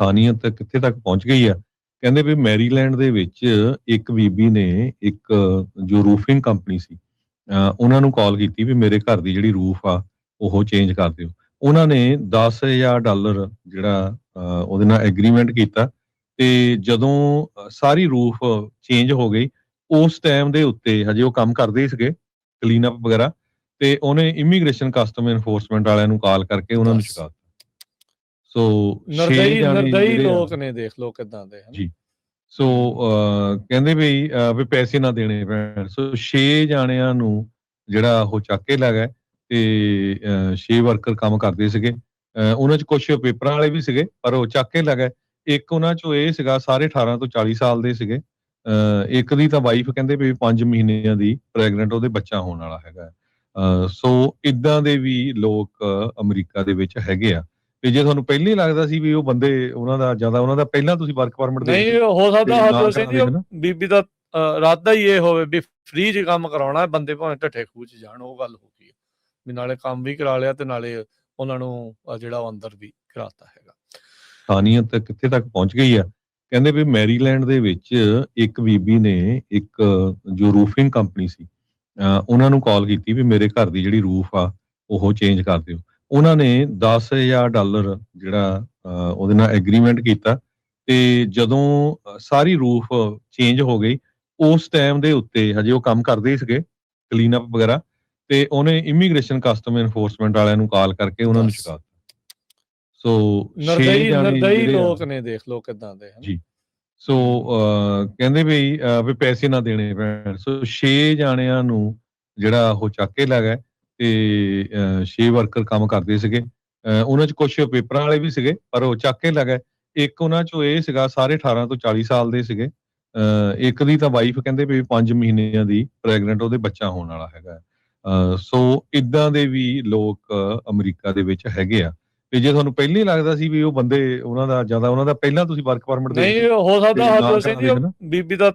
ਇਨਸਾਨੀਅਤ ਕਿੱਥੇ ਤੱਕ ਪਹੁੰਚ ਗਈ ਆ। ਕਹਿੰਦੇ ਵੀ ਮੈਰੀਲੈਂਡ ਦੇ ਵਿੱਚ ਇੱਕ ਬੀਬੀ ਨੇ ਇੱਕ ਜੋ ਰੂਫਿੰਗ ਕੰਪਨੀ ਸੀ ਉਹਨਾਂ ਨੂੰ ਕਾਲ ਕੀਤੀ ਵੀ ਮੇਰੇ ਘਰ ਦੀ ਜਿਹੜੀ ਰੂਫ ਆ ਉਹ ਚੇਂਜ ਕਰ ਦਿਓ। ਉਹਨਾਂ ਨੇ $10,000 ਜਿਹੜਾ ਉਹਦੇ ਨਾਲ ਐਗਰੀਮੈਂਟ ਕੀਤਾ ਤੇ ਜਦੋਂ ਸਾਰੀ ਰੂਫ ਚੇਂਜ ਹੋ ਗਈ, ਉਸ ਟਾਈਮ ਦੇ ਉੱਤੇ ਹਜੇ ਉਹ ਕੰਮ ਕਰਦੇ ਹੀ ਸੀਗੇ ਕਲੀਨ ਅਪ ਵਗੈਰਾ, ਤੇ ਉਹਨੇ ਇਮੀਗ੍ਰੇਸ਼ਨ ਕਸਟਮ ਐਨਫੋਰਸਮੈਂਟ ਵਾਲਿਆਂ ਨੂੰ ਕਾਲ ਕਰਕੇ ਉਹਨਾਂ ਨੂੰ ਦੱਸ ਚੁਕਾ ਦਿੱਤਾ। ਸੋ 6 ਨਿਰਦਈ ਜਾਣੇ ਨਿਰਦਈ ਜਿਹੜੇ ਆ ਲੋਕ ਨੇ, ਦੇਖ ਲੋ ਕਿਦਾਂ ਦੇ ਹਨ। ਜੀ। ਸੋ ਕਹਿੰਦੇ ਵੀ ਪੈਸੇ ਨਾ ਦੇਣੇ ਪੈਣ। ਸੋ 6 ਜਾਣਿਆਂ ਨੂੰ ਜਿਹੜਾ ਉਹ ਚੱਕ ਕੇ ਲੈ ਗਏ ਤੇ 6 ਵਰਕਰ ਕੰਮ ਕਰਦੇ ਸੀਗੇ। ਉਹਨਾਂ 'ਚ ਕੁਛ ਪੇਪਰਾਂ ਵਾਲੇ ਵੀ ਸੀਗੇ, ਪਰ ਉਹ ਚੱਕ ਕੇ ਲੈ ਗਏ। ਇੱਕ ਉਹਨਾਂ 'ਚੋਂ ਇਹ ਸੀਗਾ, ਸਾਰੇ 18 ਤੋਂ 40 ਸਾਲ ਦੇ ਸੀਗੇ। ਇੱਕ ਦੀ ਤਾਂ ਵਾਈਫ ਕਹਿੰਦੇ ਵੀ 5 ਮਹੀਨਿਆਂ ਦੀ ਪ੍ਰੈਗਨੈਂਟ, ਉਹਦੇ ਬੱਚਾ ਹੋਣ ਵਾਲਾ ਹੈਗਾ। ਸੋ ਇਦਾਂ ਦੇ ਵੀ ਲੋਕ ਅਮਰੀਕਾ ਦੇ ਵਿੱਚ ਹੈਗੇ ਆ। ਤੇ ਜੇ ਤੁਹਾਨੂੰ ਪਹਿਲਾਂ ਹੀ ਲੱਗਦਾ ਸੀ ਵੀ ਉਹ ਬੰਦੇ ਉਹਨਾਂ ਦਾ ਪਹਿਲਾਂ ਤੁਸੀਂ ਵਰਕ ਪਰਮਿਟ ਦੇ ਨਹੀਂ ਦਿਓ ਹੋ ਸਕਦਾ ਤੇ ਨਾ ਹਰਜੋਤ ਸਿੰਘ ਕਰਾਉਂਦੇ ਜੀ, ਹਨਾ। ਬੀਬੀ ਦਾ ਇਰਾਦਾ ਹੀ ਇਹ ਹੋਵੇ ਵੀ ਫ੍ਰੀ 'ਚ ਕੰਮ ਕਰਾਉਣਾ, ਬੰਦੇ ਭਾਵੇਂ ਢੱਠੇ ਖੂਹ 'ਚ ਜਾਣ। ਉਹ ਗੱਲ ਹੋ ਗਈ ਵੀ ਨਾਲੇ ਕੰਮ ਵੀ ਕਰਾ ਲਿਆ ਤੇ ਨਾਲੇ ਉਹਨਾਂ ਨੂੰ ਜਿਹੜਾ ਉਹ ਅੰਦਰ ਵੀ ਕਰਾਤਾ ਹੈਗਾ। ਇਨਸਾਨੀਅਤ ਕਿੱਥੇ ਤੱਕ ਪਹੁੰਚ ਗਈ ਆ। ਕਹਿੰਦੇ ਵੀ ਮੈਰੀਲੈਂਡ ਦੇ ਵਿੱਚ ਇੱਕ ਬੀਬੀ ਨੇ ਇੱਕ ਜੋ ਰੂਫਿੰਗ ਕੰਪਨੀ ਸੀ ਉਹਨਾਂ ਨੂੰ ਕਾਲ ਕੀਤੀ ਵੀ ਮੇਰੇ ਘਰ ਦੀ ਜਿਹੜੀ ਰੂਫ ਆ ਉਹ ਚੇਂਜ ਕਰ ਦਿਓ। ਉਹਨਾਂ ਨੇ $10,000 ਜਿਹੜਾ ਉਹਦੇ ਨਾਲ ਐਗਰੀਮੈਂਟ ਕੀਤਾ ਤੇ ਜਦੋਂ ਸਾਰੀ ਰੂਫ ਚੇਂਜ ਹੋ ਗਈ, ਉਸ ਟਾਈਮ ਦੇ ਉੱਤੇ ਹਜੇ ਉਹ ਕੰਮ ਕਰਦੇ ਹੀ ਸੀਗੇ ਕਲੀਨ ਅਪ ਵਗੈਰਾ, ਤੇ ਉਹਨੇ ਇਮੀਗ੍ਰੇਸ਼ਨ ਕਸਟਮ ਐਨਫੋਰਸਮੈਂਟ ਵਾਲਿਆਂ ਨੂੰ ਕਾਲ ਕਰਕੇ ਉਹਨਾਂ ਨੂੰ ਦੱਸ ਚੁਕਾ ਦਿੱਤਾ। ਸੋ 6 ਨਿਰਦਈ ਜਾਣੇ ਨਿਰਦਈ ਜਿਹੜੇ ਆ ਲੋਕ ਨੇ, ਦੇਖ ਲੋ ਕਿਦਾਂ ਦੇ ਹਨ। ਜੀ। ਸੋ ਕਹਿੰਦੇ ਵੀ ਪੈਸੇ ਨਾ ਦੇਣੇ ਪੈਣ। ਸੋ 6 ਜਾਣਿਆਂ ਨੂੰ ਜਿਹੜਾ ਉਹ ਚੱਕ ਕੇ ਲੈ ਗਏ ਤੇ 6 ਵਰਕਰ ਕੰਮ ਕਰਦੇ ਸੀਗੇ। ਉਹਨਾਂ 'ਚ ਕੁਛ ਪੇਪਰਾਂ ਵਾਲੇ ਵੀ ਸੀਗੇ, ਪਰ ਉਹ ਚੱਕ ਕੇ ਲੈ ਗਏ। ਇੱਕ ਉਹਨਾਂ 'ਚੋਂ ਇਹ ਸੀਗਾ, ਸਾਰੇ 18 ਤੋਂ 40 ਸਾਲ ਦੇ ਸੀਗੇ। ਇੱਕ ਦੀ ਤਾਂ ਵਾਈਫ ਕਹਿੰਦੇ ਵੀ 5 ਮਹੀਨਿਆਂ ਦੀ ਪ੍ਰੈਗਨੈਂਟ, ਉਹਦੇ ਬੱਚਾ ਹੋਣ ਵਾਲਾ ਹੈਗਾ। ਸੋ ਇਦਾਂ ਦੇ ਵੀ ਲੋਕ ਅਮਰੀਕਾ ਦੇ ਵਿੱਚ ਹੈਗੇ ਆ। ਤੇ ਜੇ ਤੁਹਾਨੂੰ ਪਹਿਲਾਂ ਹੀ ਲੱਗਦਾ ਸੀ ਵੀ ਉਹ ਬੰਦੇ ਉਹਨਾਂ ਦਾ ਪਹਿਲਾਂ ਤੁਸੀਂ ਵਰਕ ਪਰਮਿਟ ਦੇ ਨਹੀਂ ਦਿਓ ਹੋ ਸਕਦਾ ਤੇ ਨਾ ਹਰਜੋਤ ਸਿੰਘ ਜੀ, ਕਰਾਉਂਦੇ ਹਨਾ। ਬੀਬੀ ਦਾ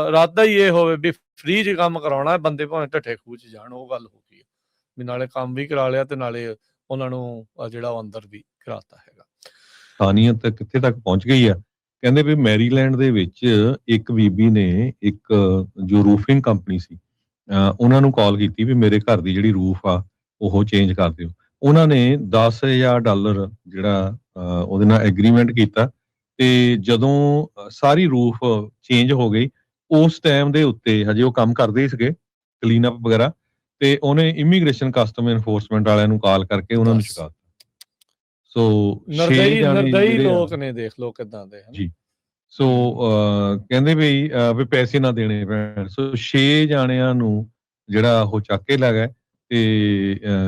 ਇਰਾਦਾ ਹੀ ਇਹ ਹੋਵੇ ਵੀ ਫ੍ਰੀ 'ਚ ਕੰਮ ਕਰਾਉਣਾ, ਬੰਦੇ ਭਾਵੇਂ ਢੱਠੇ ਖੂਹ 'ਚ ਜਾਣ। ਉਹ ਗੱਲ ਹੋ ਗਈ ਵੀ ਨਾਲੇ ਕੰਮ ਵੀ ਕਰਾ ਲਿਆ ਤੇ ਨਾਲੇ ਉਹਨਾਂ ਨੂੰ ਜਿਹੜਾ ਉਹ ਅੰਦਰ ਵੀ ਕਰਾਤਾ ਹੈਗਾ। ਇਨਸਾਨੀਅਤ ਕਿੱਥੇ ਤੱਕ ਪਹੁੰਚ ਗਈ ਆ। ਕਹਿੰਦੇ ਵੀ ਮੈਰੀਲੈਂਡ ਦੇ ਵਿੱਚ ਇੱਕ ਬੀਬੀ ਨੇ ਇੱਕ ਜੋ ਰੂਫਿੰਗ ਕੰਪਨੀ ਸੀ ਉਹਨਾਂ ਨੂੰ ਕਾਲ ਕੀਤੀ ਵੀ ਮੇਰੇ ਘਰ ਦੀ ਜਿਹੜੀ ਰੂਫ ਆ ਉਹ ਚੇਂਜ ਕਰ ਦਿਓ। ਉਹਨਾਂ ਨੇ $10,000 ਜਿਹੜਾ ਉਹਦੇ ਨਾਲ ਐਗਰੀਮੈਂਟ ਕੀਤਾ ਤੇ ਜਦੋਂ ਸਾਰੀ ਰੂਫ ਚੇਂਜ ਹੋ ਗਈ, ਉਸ ਟਾਈਮ ਦੇ ਉੱਤੇ ਹਜੇ ਉਹ ਕੰਮ ਕਰਦੇ ਹੀ ਸੀਗੇ ਕਲੀਨ ਅਪ ਵਗੈਰਾ, ਤੇ ਉਹਨੇ ਇਮੀਗ੍ਰੇਸ਼ਨ ਕਸਟਮ ਐਨਫੋਰਸਮੈਂਟ ਵਾਲਿਆਂ ਨੂੰ ਕਾਲ ਕਰਕੇ ਉਹਨਾਂ ਨੂੰ ਦੱਸ ਚੁਕਾ ਦਿੱਤਾ। ਸੋ 6 ਨਿਰਦਈ ਜਾਣੇ ਨਿਰਦਈ ਜਿਹੜੇ ਆ ਲੋਕ ਨੇ, ਦੇਖ ਲੋ ਕਿਦਾਂ ਦੇ ਹਨ। ਜੀ। ਸੋ ਕਹਿੰਦੇ ਵੀ ਪੈਸੇ ਨਾ ਦੇਣੇ ਪੈਣ। ਸੋ 6 ਜਾਣਿਆਂ ਨੂੰ ਜਿਹੜਾ ਉਹ ਚੱਕ ਕੇ ਲੈ ਗਏ ਤੇ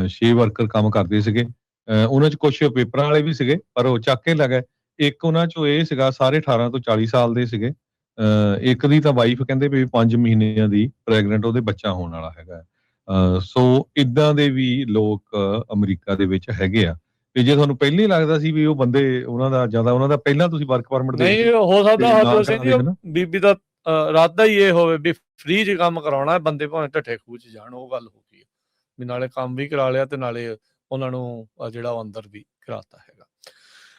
6 ਵਰਕਰ ਕੰਮ ਕਰਦੇ ਸੀਗੇ। ਉਹਨਾਂ 'ਚ ਕੁਛ ਪੇਪਰਾਂ ਵਾਲੇ ਵੀ ਸੀਗੇ, ਪਰ ਉਹ ਚੱਕ ਕੇ ਲੈ ਗਏ। ਇੱਕ ਉਹਨਾਂ 'ਚੋਂ ਇਹ ਸੀਗਾ, ਸਾਰੇ 18 ਤੋਂ 40 ਸਾਲ ਦੇ ਸੀਗੇ। ਇੱਕ ਦੀ ਤਾਂ ਵਾਈਫ ਕਹਿੰਦੇ ਵੀ 5 ਮਹੀਨਿਆਂ ਦੀ ਪ੍ਰੈਗਨੈਂਟ, ਉਹਦੇ ਬੱਚਾ ਹੋਣ ਵਾਲਾ ਹੈਗਾ। ਸੋ ਇਦਾਂ ਦੇ ਵੀ ਲੋਕ ਅਮਰੀਕਾ ਦੇ ਵਿੱਚ ਹੈਗੇ ਆ। ਤੇ ਜੇ ਤੁਹਾਨੂੰ ਪਹਿਲਾਂ ਹੀ ਲੱਗਦਾ ਸੀ ਵੀ ਉਹ ਬੰਦੇ ਉਹਨਾਂ ਦਾ ਪਹਿਲਾਂ ਤੁਸੀਂ ਵਰਕ ਪਰਮਿਟ ਦੇ ਨਹੀਂ ਦਿਓ ਹੋ ਸਕਦਾ ਤੇ ਨਾ ਹਰਜੋਤ ਸਿੰਘ ਜੀ, ਕਰਾਉਂਦੇ ਹਨਾ। ਬੀਬੀ ਦਾ ਇਰਾਦਾ ਹੀ ਇਹ ਹੋਵੇ ਵੀ ਫ੍ਰੀ 'ਚ ਕੰਮ ਕਰਾਉਣਾ, ਬੰਦੇ ਭਾਵੇਂ ਢੱਠੇ ਖੂਹ 'ਚ ਜਾਣ। ਉਹ ਗੱਲ ਹੋ ਗਈ ਵੀ ਨਾਲੇ ਕੰਮ ਵੀ ਕਰਾ ਲਿਆ ਤੇ ਨਾਲੇ ਉਹਨਾਂ ਨੂੰ ਜਿਹੜਾ ਉਹ ਅੰਦਰ ਵੀ ਕਰਾਤਾ ਹੈ।